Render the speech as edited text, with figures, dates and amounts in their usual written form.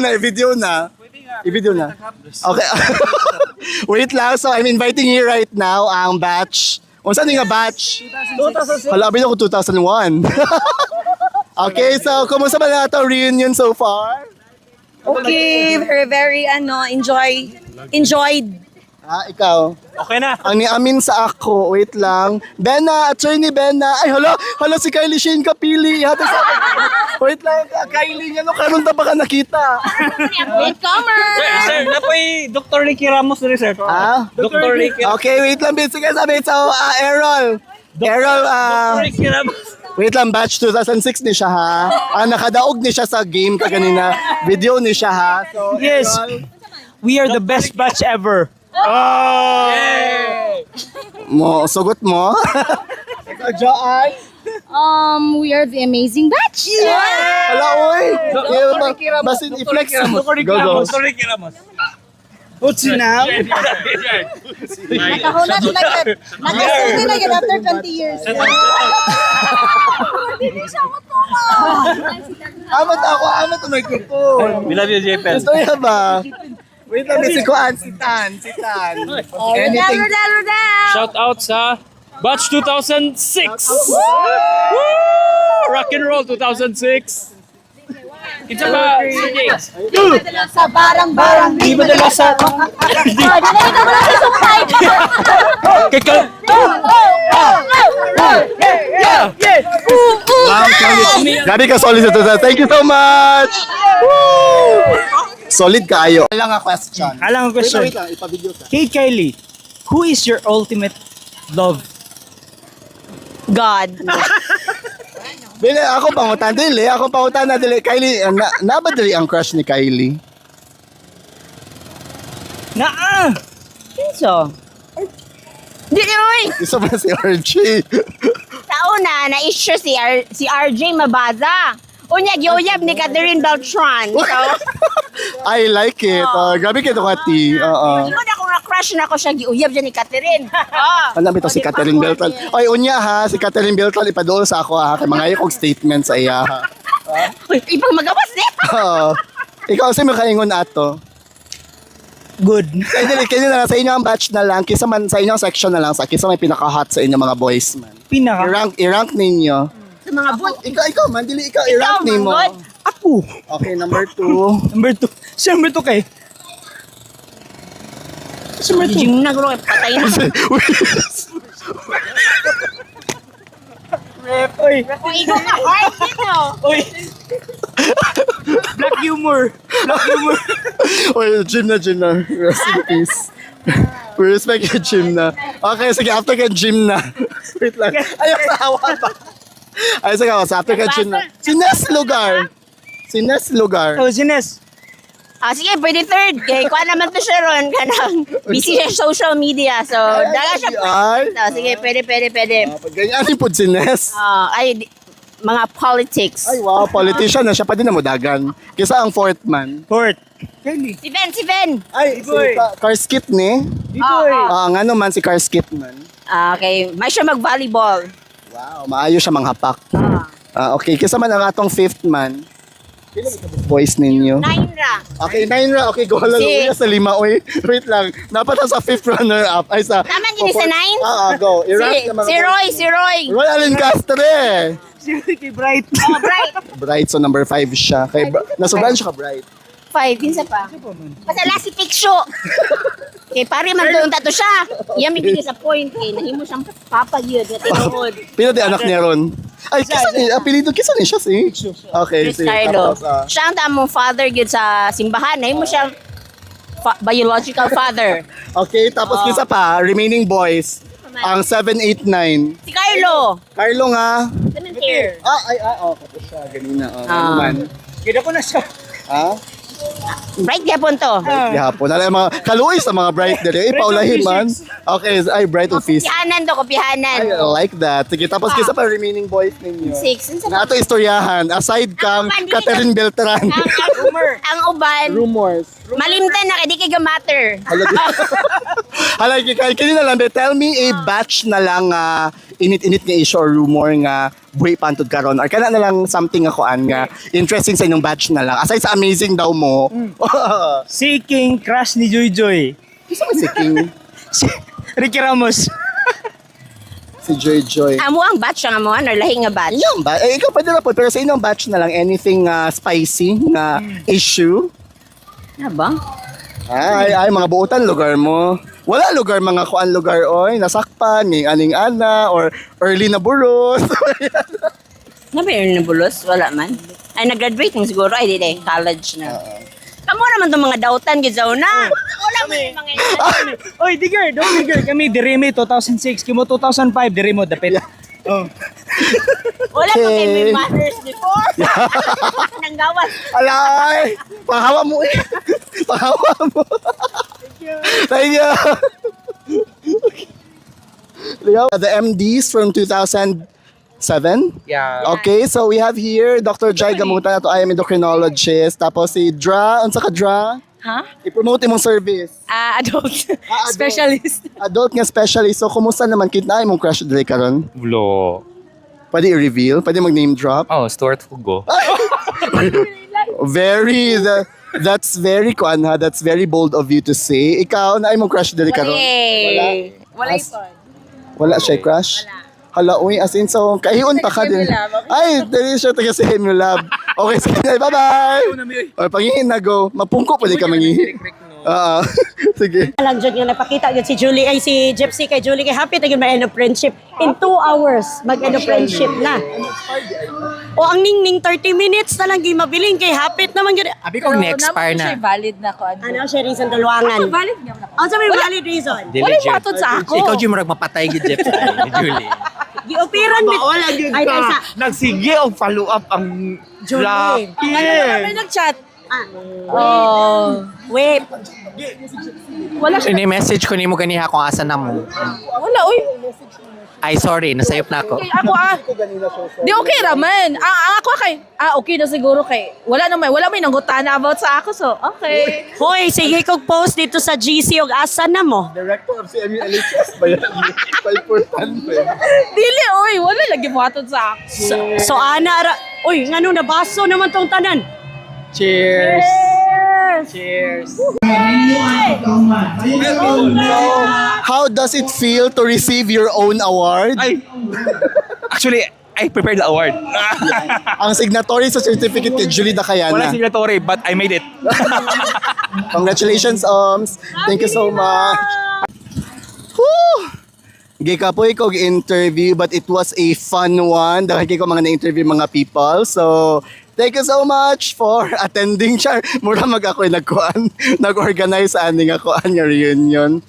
i-video na. I-video na. Okay. Wait lang, so I'm inviting you right now ang batch. Kung saan nga batch? 2006. Hala, abin ako 2001. Okay, so kumusta ba na ito reunion so far? Okay, we're very enjoyed. Ikaw? Okay na. Ang niamin sa ako, wait lang. Benna, attorney Benna. Ay, hala, si Kylie Shane Kapili. Wait lang, Kylie niya, no, karon ta baka nakita. Latecomer! Sir, napoy Dr. Ricky Ramos na rin, sir. Dr. Ricky. Okay, wait lang, bitch. Sige, sabi. So, Errol. Errol, Dr. Ricky Ramos. wait lang, batch 2006 ni siya, ha? Nakadaog ni siya sa game ka kanina. Video ni siya, ha? So, Yes. Errol, We are the best batch ever. sugot mo. So, Joanne. We are the amazing batch. Hala, oy. Basin, i-flex mo. Go. Dr. Ricky Ramos. What's it now? Nakahunat na yun after 20 years. Amat ang microphone. We love you, JPL. Gusto niya ba? Wait lang, si Kuan, si Tan. Anything? Rodel! Shout out sa Batch 2006! Woo! Rock and Roll 2006! It's about Sa barang-barang. Di ba dala sa... Dinay ka muna sa sumpay. Grabe ka, solid sa tuta. Thank you so much! Woo! Solid kaayo. Lang nga question. Alang ang question. Wait lang, ipabidyo ka. Hey, Kylie, who is your ultimate love? God. Bili, ako pangutan dili. Na dili. Kylie, ba dili ang crush ni Kylie? Naa! Kinso? Dili, oy! Isa ba si RJ? Sa una, na-issue si RJ Mabaza. Unya, giyuyab ni Catherine Beltran. So, I like it. Grabe kito Kati. Oo. imo na kung na-crush na ako siya, giyuyab siya ni Catherine. Alam ito si Catherine Beltran. Oy, unya ha, si Catherine Beltran ipaduol sa ako ha. Kay mga ikog statement sa iya ha. Ipang magawas eh. Oo. Ikaw sa mga kaingon ato. Good. Kaya na sa inyo ang batch na lang, kisa man sa inyong section na lang, kisa may pinaka-hot sa inyo mga boys man. Pinaka. I-rank ninyo. Sa mga boot. Ikaw man, dili ikaw i-rank Ikaw, nimo. Manggod. Ako. Okay, number 2. Number 2. Siya number 2 kay. Siya number 2. Yung nagro, patay na. Oy. Kung ikaw ka hard dito. Oy. Black humor. Black humor. Oy, gym na. Rest in peace. We respect your gym na. Okay, sige, after ka gym na. Wait lang. Ayaw sa hawa pa. Ay, sige, after ka gym na. Si Nes Lugar. Oh, Sines. Sige, pwede third. Kaya kuha naman to siya ron. Kanang busy siya sa social media. So, dala siya. Ay. Sige, pwede. Pag ganyan, po si Nes. Mga politics. Ay, wow, politician na siya pa din na mudagan. Kisa ang fourth man. Fourth. Kylie. Si Ben. Ay, si Karskit ni. Nga naman si Karskit man. Okay, may siya mag-volleyball. Wow, maayo siya manghapak. Okay, kisa man ang atong fifth man. Voice ninyo. Nainra. Okay, 9 ra. Okay, go lang. Si- Sa 5. Oy, wait lang. Napata sa 5th runner-up. Ay, sa... Naman yun sa 9? Go. I-rank na mga... Si Roy. Roy Allen Castre. Si Ricky Bright. Oh, Bright. Bright, so number 5 siya. Nasobrahan siya ka Bright. 5, kinsa pa. Masala si Picture. Kay pare man doon tato siya. Iya may bigay sa point kay nahimo siyang papa yun nga tinuod. Pino di anak niya ron? Ay, kisa ni, apelido, kisa ni siya si? Okay, Chris si. Carlo. Tapos, Siya ang tamong father gyud sa simbahan. Nahimo siyang biological father. okay, tapos kisa pa, remaining boys. Ang 7, 8, 9. Si Carlo. Carlo nga. Cemetery. Kapos siya, ganina. Ano man. Gida ko na siya. Ha? Bright gyapon to. Gihapon. Alam mga kaluoy sa mga bright dere. Paulahin man. Okay, ay bright office. Kopihanan to, kopihanan. I like that. Sige, tapos kisa pa remaining boys ninyo. 6. Nga ito istoryahan. Aside kang Catherine Beltran. Ang uban, Rumors. malimtan na kay di kay matter. Halagi kay kini na lang. Tell me a batch na lang init-init nga issue or rumor nga buhay pantod karon or kana na lang something ako nga interesting sa inyong batch na lang. Aside sa amazing daw mo. Si King, crush ni Joy Joy. Gusto ko si King, Si Ricky Ramos. si Joy Joy. Amo ang batch ang amo or lahi nga batch. Inyong ba? Eh, ikaw pwede na po, pero sa inyong batch na lang, anything spicy na issue? Ano ba? Ay, mga buutan, lugar mo. Wala lugar, mga kuan lugar, oy. Nasakpan, ng aning ana, or early na buros. Nabi na bulos? Wala man. Ay, nag-graduate ng siguro. Ay, di college na. Kamu naman itong mga dautan, gizaw na. Wala man yung mga Oy, digger, don't digger. Kami, Dirimi 2006. Kimo 2005, Dirimo, dapit. Wala pa kayo may manners before. Nang gawas. Alay! Pahawa mo eh. Pahawa mo. Thank you. The MDs from 2007. Yeah. Okay, so we have here Dr. Jai Gamutan. Ito I am endocrinologist. Tapos si Dra. Unsa ka Dra? Ha? I-promote imong service. Adult. adult. Specialist. Adult nga specialist. So, kumusta naman? Kita imong crush dili karon? Vlo. Pwede i-reveal? Pwede mag-name drop? Oh, Stuart Hugo. That's very kuan ha. That's very bold of you to say. Ikaw na imong crush dili karon? Wala As- Wala siya crush? Hala, uy, as in, so, kahiyon pa ka din. Ay, dali siya taga sa Hemi Lab. Okay, sige, bye-bye! O, pangingin na go. Mapungko pwede ka mangihin. Oo. Sige. Lang dyan nga napakita dyan si Julie, ay si Gypsy kay Julie kay happy tagin may end of friendship. In 2 hours, mag-end of friendship na. O ang ningning 30 minutes na lang mabiling kay happy naman gani. Abi kong next par na. Valid na ko. Ano siya reason dalwangan? Valid nga na. Ano sa may valid reason? Wala matod sa ako. Ikaw yung marag mapatay gid Jeff ni Julie. Giopiran bit. Ay dahil sa Nagsige og follow up ang Julie. May nag-chat. Wait. Wala siya. Ini-message ko nimo ganiha kung asa na mo. Wala, uy. Ay, sorry, nasayop na ako. Okay, ako Di okay raman. Ako kay, okay na siguro kay. Wala may nanggutana about sa ako, so okay. Hoy, sige kog post dito sa GC og asa na mo. Director of CMU LHS ba yan? Importante. Dili, uy. Wala lagi buhaton sa ako. So ana uy, ngano na baso naman tong tanan. Cheers. Cheers. How does it feel to receive your own award? Actually, I prepared the award. Ang signatory sa certificate kay Julie Wala Dacayana. signatory, but I made it. Congratulations, Oms. Thank you so much. Whew! Gikapoy ko interview but it was a fun one. Dahil ko mga na-interview mga people. So, thank you so much for attending, Char. Mura mag ako'y nag-organize sa aning ako nga reunion.